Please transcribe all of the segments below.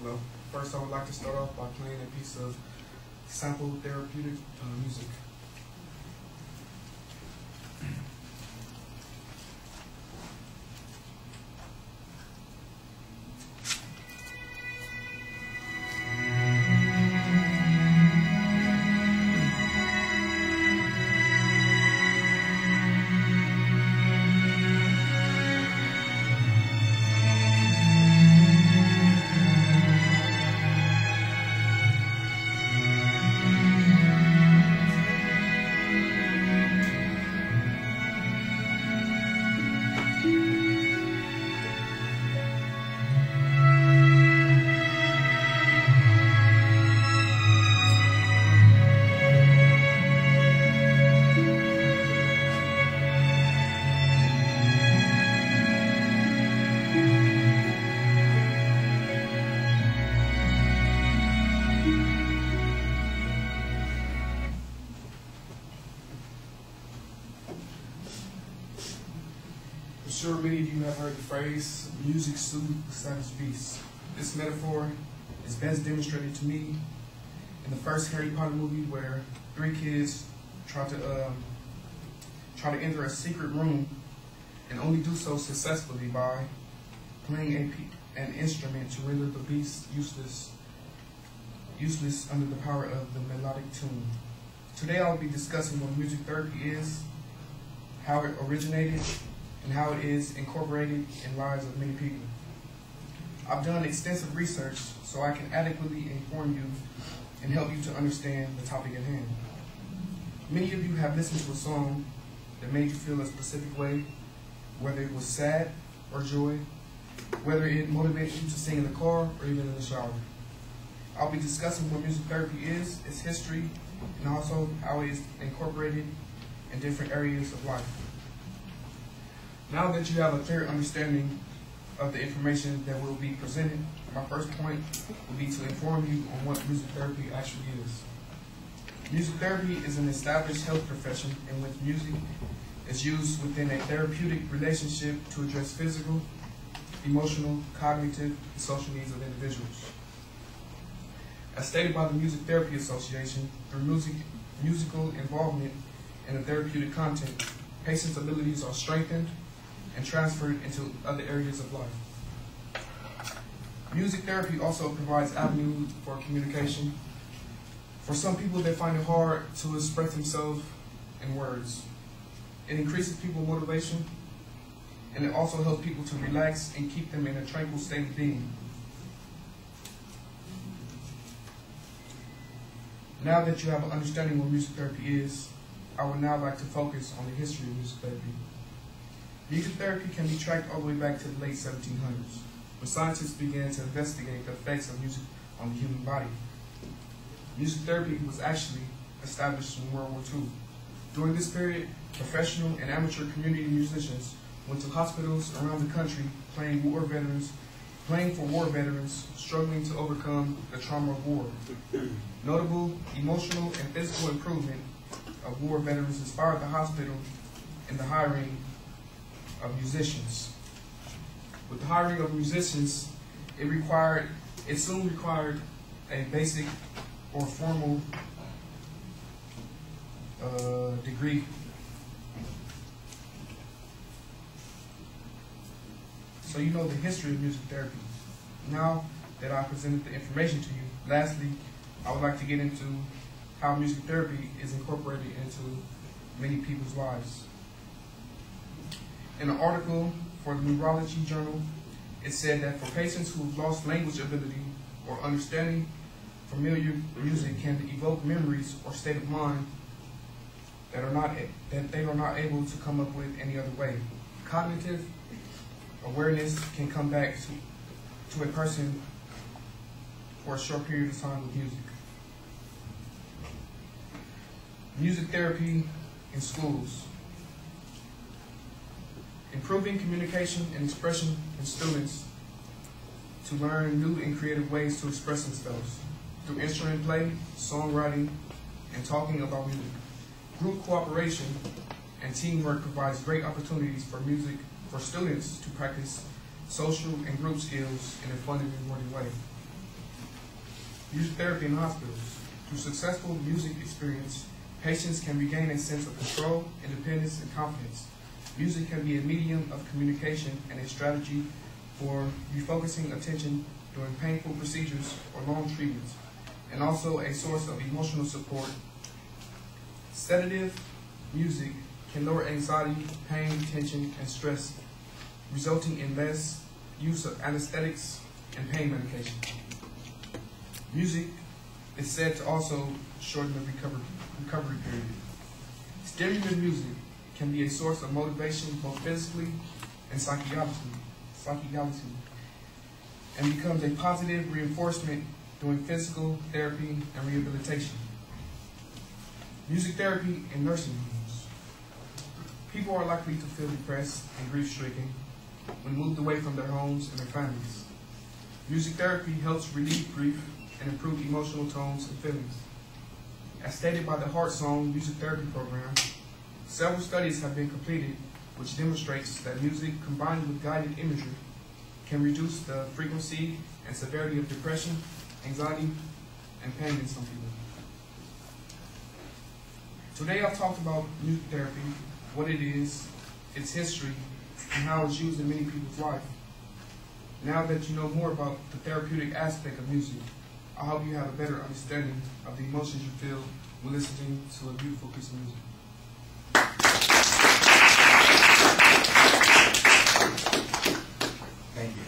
Well, first I would like to start off by playing a piece of sample therapeutic music. I'm sure many of you have heard the phrase, music soothes the savage beast. This metaphor is best demonstrated to me in the first Harry Potter movie where three kids try to enter a secret room and only do so successfully by playing an instrument to render the beast useless under the power of the melodic tune. Today I'll be discussing what music therapy is, how it originated, and how it is incorporated in lives of many people. I've done extensive research so I can adequately inform you and help you to understand the topic at hand. Many of you have listened to a song that made you feel a specific way, whether it was sad or joy, whether it motivated you to sing in the car or even in the shower. I'll be discussing what music therapy is, its history, and also how it is incorporated in different areas of life. Now that you have a clear understanding of the information that will be presented, my first point will be to inform you on what music therapy actually is. Music therapy is an established health profession in which music is used within a therapeutic relationship to address physical, emotional, cognitive, and social needs of individuals. As stated by the Music Therapy Association, through musical involvement in the therapeutic content, patients' abilities are strengthened and transferred into other areas of life. Music therapy also provides avenues for communication. For some people, they find it hard to express themselves in words. It increases people's motivation, and it also helps people to relax and keep them in a tranquil state of being. Now that you have an understanding of what music therapy is, I would now like to focus on the history of music therapy. Music therapy can be tracked all the way back to the late 1700s, when scientists began to investigate the effects of music on the human body. Music therapy was actually established in World War II. During this period, professional and amateur community musicians went to hospitals around the country playing for war veterans struggling to overcome the trauma of war. Notable emotional and physical improvement of war veterans inspired the hospital in the hiring of musicians. With the hiring of musicians, it soon required a basic or formal degree. So you know the history of music therapy. Now that I presented the information to you, lastly, I would like to get into how music therapy is incorporated into many people's lives. In an article for the Neurology Journal, it said that for patients who have lost language ability or understanding, familiar music can evoke memories or state of mind that they are not able to come up with any other way. Cognitive awareness can come back to a person for a short period of time with music. Music therapy in schools. Improving communication and expression in students to learn new and creative ways to express themselves through instrument play, songwriting, and talking about music. Group cooperation and teamwork provides great opportunities for students to practice social and group skills in a fun and rewarding way. Music therapy in hospitals. Through successful music experience, patients can regain a sense of control, independence, and confidence. Music can be a medium of communication and a strategy for refocusing attention during painful procedures or long treatments, and also a source of emotional support. Sedative music can lower anxiety, pain, tension, and stress, resulting in less use of anesthetics and pain medication. Music is said to also shorten the recovery period. Stimulant music can be a source of motivation both physically and psychologically, and becomes a positive reinforcement during physical therapy and rehabilitation. Music therapy in nursing homes. People are likely to feel depressed and grief-stricken when moved away from their homes and their families. Music therapy helps relieve grief and improve emotional tones and feelings. As stated by the Heart Song Music Therapy Program, several studies have been completed which demonstrates that music combined with guided imagery can reduce the frequency and severity of depression, anxiety, and pain in some people. Today I've talked about music therapy, what it is, its history, and how it's used in many people's life. Now that you know more about the therapeutic aspect of music, I hope you have a better understanding of the emotions you feel when listening to a beautiful piece of music. Thank you.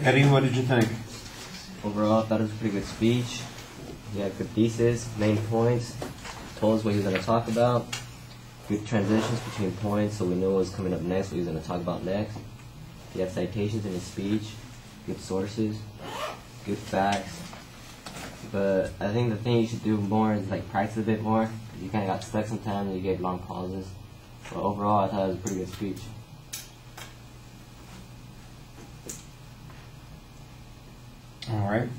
Eddie, what did you think? Overall, I thought it was a pretty good speech. He had good thesis, main points, told us what he was going to talk about, good transitions between points so we knew what was coming up next, what he was going to talk about next. He had citations in his speech, good sources, good facts. But I think the thing you should do more is like practice a bit more, because you kind of got stuck sometimes and you gave long pauses. But overall, I thought it was a pretty good speech. All right.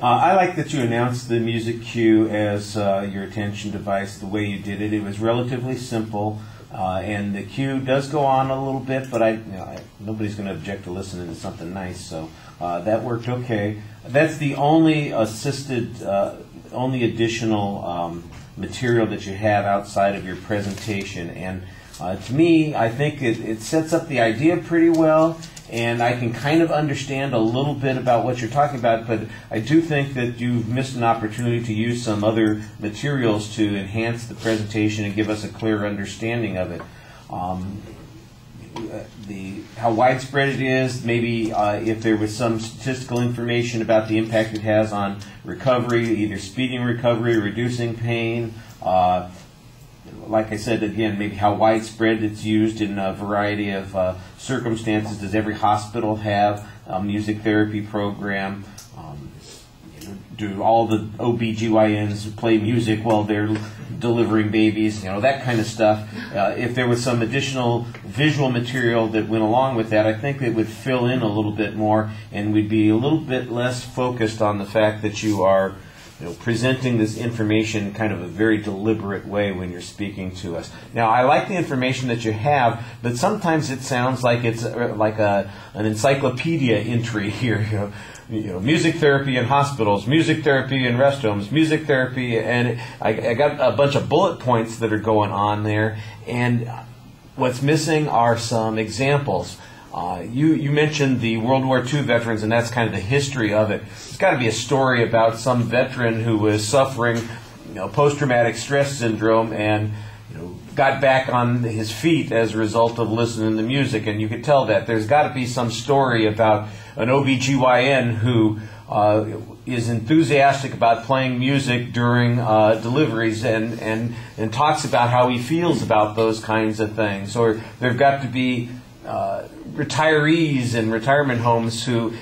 I like that you announced the music cue as your attention device, the way you did it. It was relatively simple, and the cue does go on a little bit, but nobody's going to object to listening to something nice, so that worked okay. That's the only only additional material that you have outside of your presentation, and to me, I think it sets up the idea pretty well. And I can kind of understand a little bit about what you're talking about, but I do think that you've missed an opportunity to use some other materials to enhance the presentation and give us a clearer understanding of it. How widespread it is, maybe if there was some statistical information about the impact it has on recovery, either speeding recovery, reducing pain, like I said, again, maybe how widespread it's used in a variety of circumstances. Does every hospital have a music therapy program? Do all the OBGYNs play music while they're delivering babies? That kind of stuff. If there was some additional visual material that went along with that, I think it would fill in a little bit more, and we'd be a little bit less focused on the fact that you are presenting this information in kind of a very deliberate way when you're speaking to us. Now, I like the information that you have, but sometimes it sounds like it's like an encyclopedia entry here. Music therapy in hospitals, music therapy in rest homes, music therapy, and I got a bunch of bullet points that are going on there, and what's missing are some examples. You mentioned the World War II veterans, and that's kind of the history of it. There's got to be a story about some veteran who was suffering, post-traumatic stress syndrome, and got back on his feet as a result of listening to music. And you could tell that there's got to be some story about an OBGYN who is enthusiastic about playing music during deliveries and talks about how he feels about those kinds of things. Or there've got to be retirees in retirement homes who